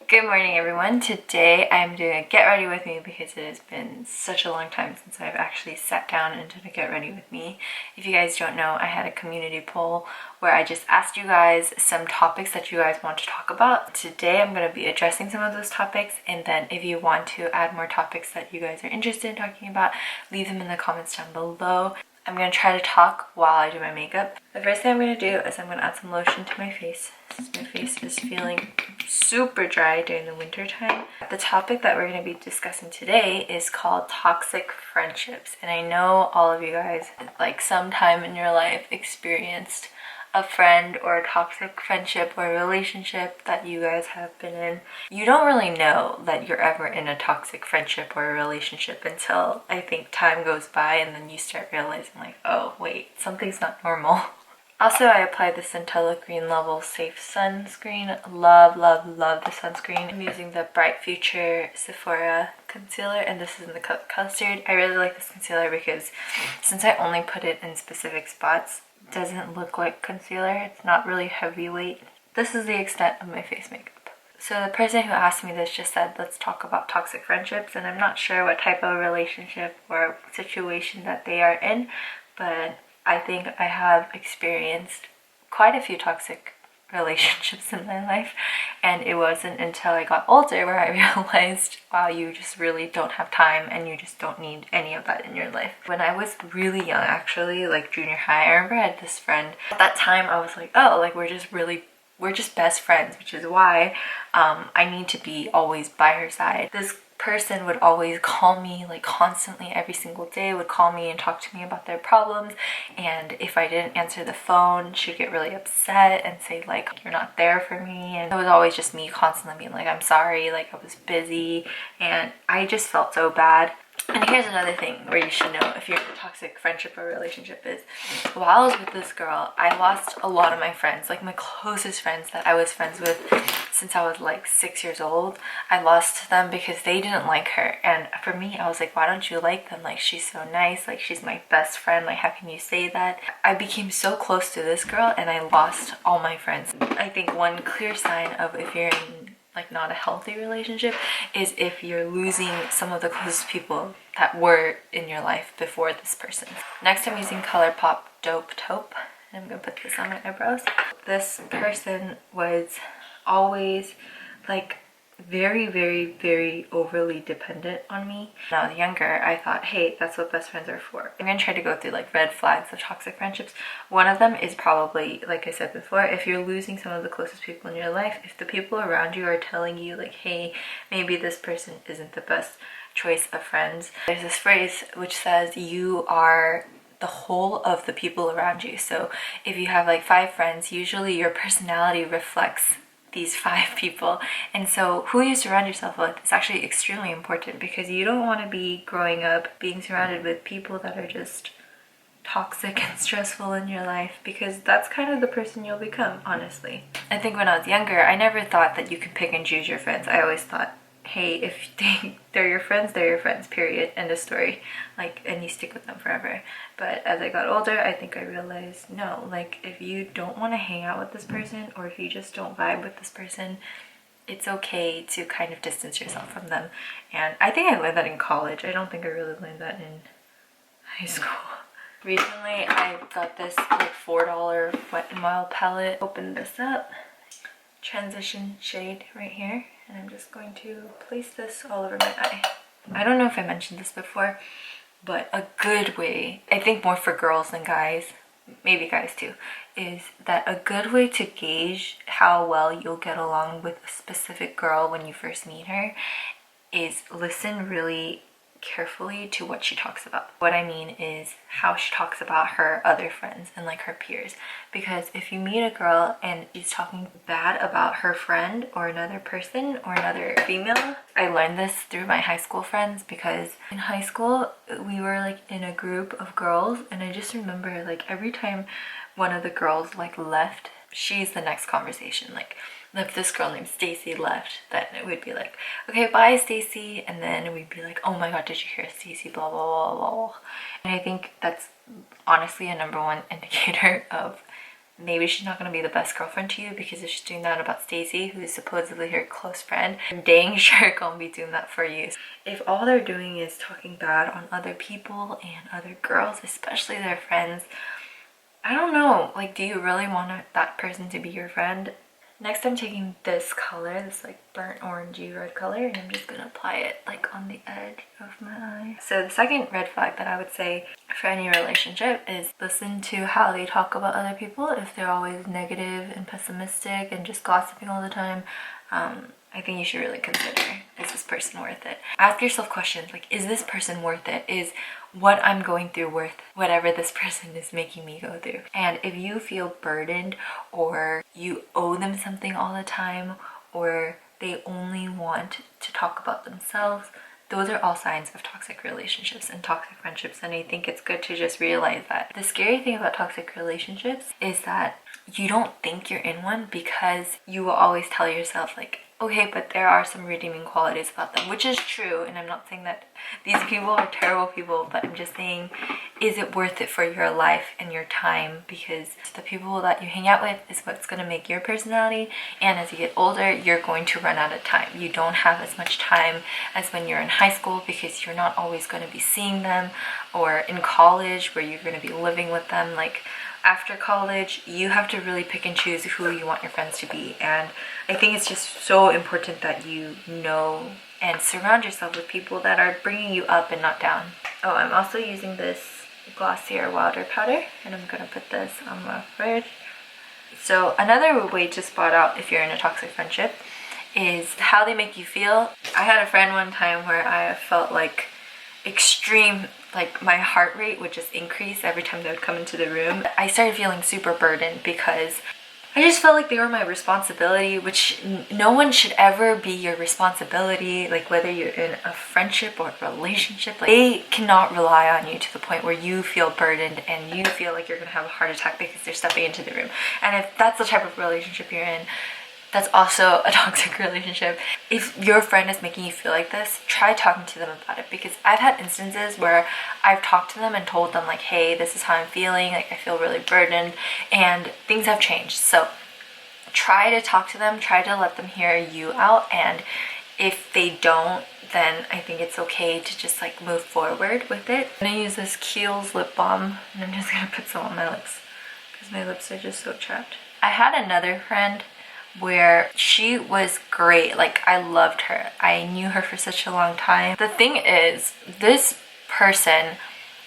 Good morning everyone. Today I'm doing a get ready with me because it has been such a long time since I've actually sat down and did a get ready with me. If you guys don't know, I had a community poll where I just asked you guys some topics that you guys want to talk about. Today I'm going to be addressing some of those topics, and then if you want to add more topics that you guys are interested in talking about, leave them in the comments down below. I'm going to try to talk while I do my makeup. The first thing I'm going to do is I'm going to add some lotion to my face, since my face is feeling super dry during the winter time. The topic that we're going to be discussing today is called toxic friendships. And I know all of you guys, like sometime in your life, experienced a friend or a toxic friendship or relationship that you guys have been in. You don't really know that you're ever in a toxic friendship or a relationship until I think time goes by, and then you start realizing like, oh wait, something's not normal. Also, I applied the Centella Green Level Safe Sunscreen. Love, love, love the sunscreen. I'm using the Bright Future Sephora concealer, and this is in the color Custard. I really like this concealer because since I only put it in specific spots, it doesn't look like concealer. It's not really heavyweight. This is the extent of my face makeup. So the person who asked me this just said, let's talk about toxic friendships, and I'm not sure what type of relationship or situation that they are in, but I think I have experienced quite a few toxic relationships in my life, and it wasn't until I got older where I realized, wow, you just really don't have time and you just don't need any of that in your life. When I was really young, actually, like junior high, I remember I had this friend. At that time I was like, oh, like we're just best friends, which is why I need to be always by her side. This person would always call me, like constantly every single day would call me and talk to me about their problems, and if I didn't answer the phone, she'd get really upset and say like, you're not there for me. And it was always just me constantly being like, I'm sorry, like I was busy, and I just felt so bad. And here's another thing where you should know if you're in a toxic friendship or relationship is, while I was with this girl, I lost a lot of my friends, like my closest friends that I was friends with since I was like 6 years old. I lost them because they didn't like her. And for me, I was like, why don't you like them? Like, she's so nice, like she's my best friend, like how can you say that? I became so close to this girl and I lost all my friends. I think one clear sign of if you're in like not a healthy relationship is if you're losing some of the closest people that were in your life before this person. Next, I'm using ColourPop Dope Taupe, and I'm gonna put this on my eyebrows. This person was always like very, very, very overly dependent on me. When I was younger, I thought, hey, that's what best friends are for. I'm gonna try to go through like red flags of toxic friendships. One of them is probably, like I said before, if you're losing some of the closest people in your life, if the people around you are telling you like, hey, maybe this person isn't the best choice of friends. There's this phrase which says you are the whole of the people around you. So if you have like 5 friends, usually your personality reflects these 5 people, and so who you surround yourself with is actually extremely important, because you don't want to be growing up being surrounded with people that are just toxic and stressful in your life, because that's kind of the person you'll become, honestly. I think when I was younger, I never thought that you could pick and choose your friends. I always thought, hey, if they're your friends, they're your friends, period, end of story. Like, and you stick with them forever. But as I got older, I think I realized, no, like if you don't want to hang out with this person, or if you just don't vibe with this person, it's okay to kind of distance yourself from them. And I think I learned that in college. I don't think I really learned that in high school. Recently, I got this like $4 Wet n Wild palette. Open this up. Transition shade right here, and I'm just going to place this all over my eye. I don't know if I mentioned this before, but a good way, I think more for girls than guys, maybe guys too, is that a good way to gauge how well you'll get along with a specific girl when you first meet her is listen really carefully to what she talks about. What I mean is how she talks about her other friends and like her peers, because if you meet a girl and she's talking bad about her friend or another person or another female, I learned this through my high school friends, because in high school we were like in a group of girls, and I just remember like every time one of the girls like left, she's the next conversation. Like if this girl named Stacy left, then it would be like, okay, bye Stacy, and then we'd be like, oh my god, did you hear Stacy, blah blah blah blah. And I think that's honestly a #1 indicator of maybe she's not going to be the best girlfriend to you, because if she's doing that about Stacy, who is supposedly her close friend, I'm dang sure gonna be doing that for you. If all they're doing is talking bad on other people and other girls, especially their friends, I don't know, like, do you really want that person to be your friend? Next, I'm taking this color, this like burnt orangey red color, and I'm just gonna apply it like on the edge of my eye. So the second red flag that I would say for any relationship is listen to how they talk about other people. If they're always negative and pessimistic and just gossiping all the time, I think you should really consider, is this person worth it? Ask yourself questions like, is this person worth it? Is what I'm going through worth whatever this person is making me go through? And if you feel burdened, or you owe them something all the time, or they only want to talk about themselves, those are all signs of toxic relationships and toxic friendships. And I think it's good to just realize that. The scary thing about toxic relationships is that you don't think you're in one, because you will always tell yourself like, okay, but there are some redeeming qualities about them, which is true. And I'm not saying that these people are terrible people, but I'm just saying, is it worth it for your life and your time? Because the people that you hang out with is what's going to make your personality. And as you get older, you're going to run out of time. You don't have as much time as when you're in high school, because you're not always going to be seeing them, or in college where you're going to be living with them. Like, after college, you have to really pick and choose who you want your friends to be. And I think it's just so important that you know and surround yourself with people that are bringing you up and not down. Oh, I'm also using this Glossier Wilder powder, and I'm gonna put this on my forehead. So another way to spot out if you're in a toxic friendship is how they make you feel. I had a friend one time where I felt like extreme, like my heart rate would just increase every time they would come into the room. I started feeling super burdened, because I just felt like they were my responsibility, which no one should ever be your responsibility. Like, whether you're in a friendship or a relationship, like, they cannot rely on you to the point where you feel burdened and you feel like you're gonna have a heart attack because they're stepping into the room. And if that's the type of relationship you're in, that's also a toxic relationship. If your friend is making you feel like this, try talking to them about it, because I've had instances where I've talked to them and told them like, hey, this is how I'm feeling, like I feel really burdened, and things have changed. So try to talk to them, try to let them hear you out, and if they don't, then I think it's okay to just like move forward with it. I'm gonna use this Kiehl's lip balm, and I'm just gonna put some on my lips because my lips are just so chapped. I had another friend where she was great. Like, I loved her. I knew her for such a long time. The thing is, this person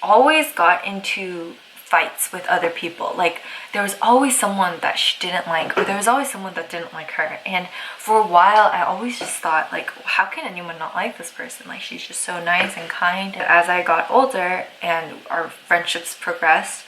always got into fights with other people. Like, there was always someone that she didn't like, or there was always someone that didn't like her. And for a while, I always just thought, like, how can anyone not like this person? Like, she's just so nice and kind. As I got older and our friendships progressed,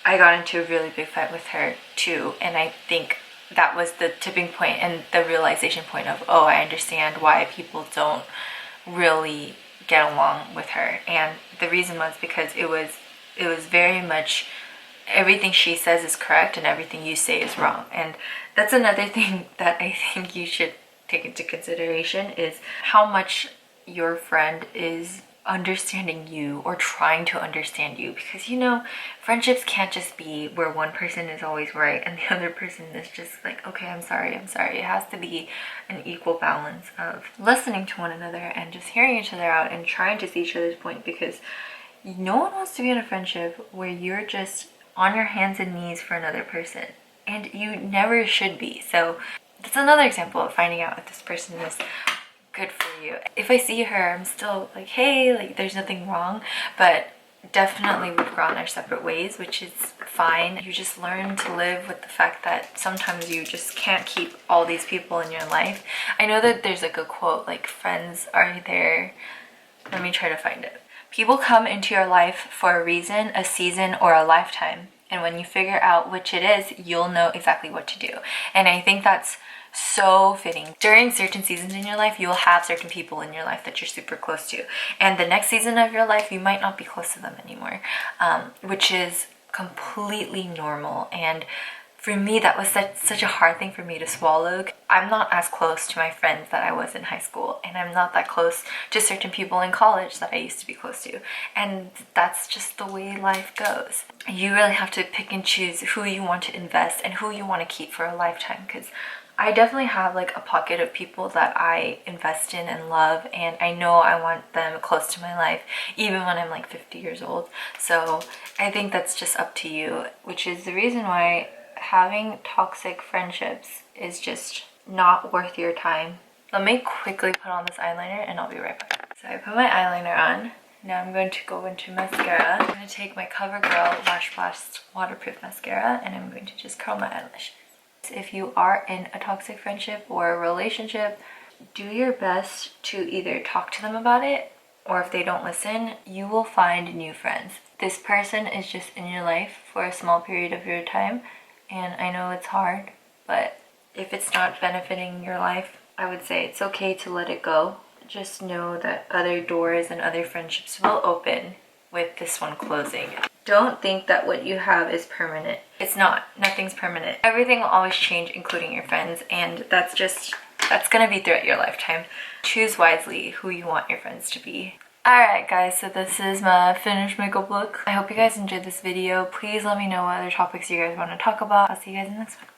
I got into a really big fight with her too. And I think that was the tipping point and the realization point of, oh, I understand why people don't really get along with her. And the reason was because it was very much everything she says is correct and everything you say is wrong. And that's another thing that I think you should take into consideration, is how much your friend is understanding you or trying to understand you. Because, you know, friendships can't just be where one person is always right and the other person is just like, okay, I'm sorry. It has to be an equal balance of listening to one another and just hearing each other out and trying to see each other's point, because no one wants to be in a friendship where you're just on your hands and knees for another person, and you never should be. So that's another example of finding out if this person is good for you. If I see her, I'm still like, hey, like, there's nothing wrong, but definitely we've gone our separate ways, which is fine. You just learn to live with the fact that sometimes you just can't keep all these people in your life. I know that there's like a quote, like, friends are there, let me try to find it. People come into your life for a reason, a season, or a lifetime. And when you figure out which it is, you'll know exactly what to do. And I think that's so fitting. During certain seasons in your life, you'll have certain people in your life that you're super close to. And the next season of your life, you might not be close to them anymore, which is completely normal. And for me, that was such a hard thing for me to swallow. I'm not as close to my friends that I was in high school, and I'm not that close to certain people in college that I used to be close to. And that's just the way life goes. You really have to pick and choose who you want to invest and who you want to keep for a lifetime, because I definitely have like a pocket of people that I invest in and love, and I know I want them close to my life even when I'm like 50 years old. So I think that's just up to you, which is the reason why having toxic friendships is just not worth your time. Let me quickly put on this eyeliner and I'll be right back. So I put my eyeliner on. Now I'm going to go into mascara. I'm going to take my CoverGirl Lash Blast Waterproof Mascara and I'm going to just curl my eyelashes. If you are in a toxic friendship or a relationship, do your best to either talk to them about it, or if they don't listen, you will find new friends. This person is just in your life for a small period of your time, and I know it's hard, but if it's not benefiting your life, I would say it's okay to let it go. Just know that other doors and other friendships will open with this one closing. Don't think that what you have is permanent. It's not. Nothing's permanent. Everything will always change, including your friends, and that's gonna be throughout your lifetime. Choose wisely who you want your friends to be. Alright guys, so this is my finished makeup look. I hope you guys enjoyed this video. Please let me know what other topics you guys want to talk about. I'll see you guys in the next one.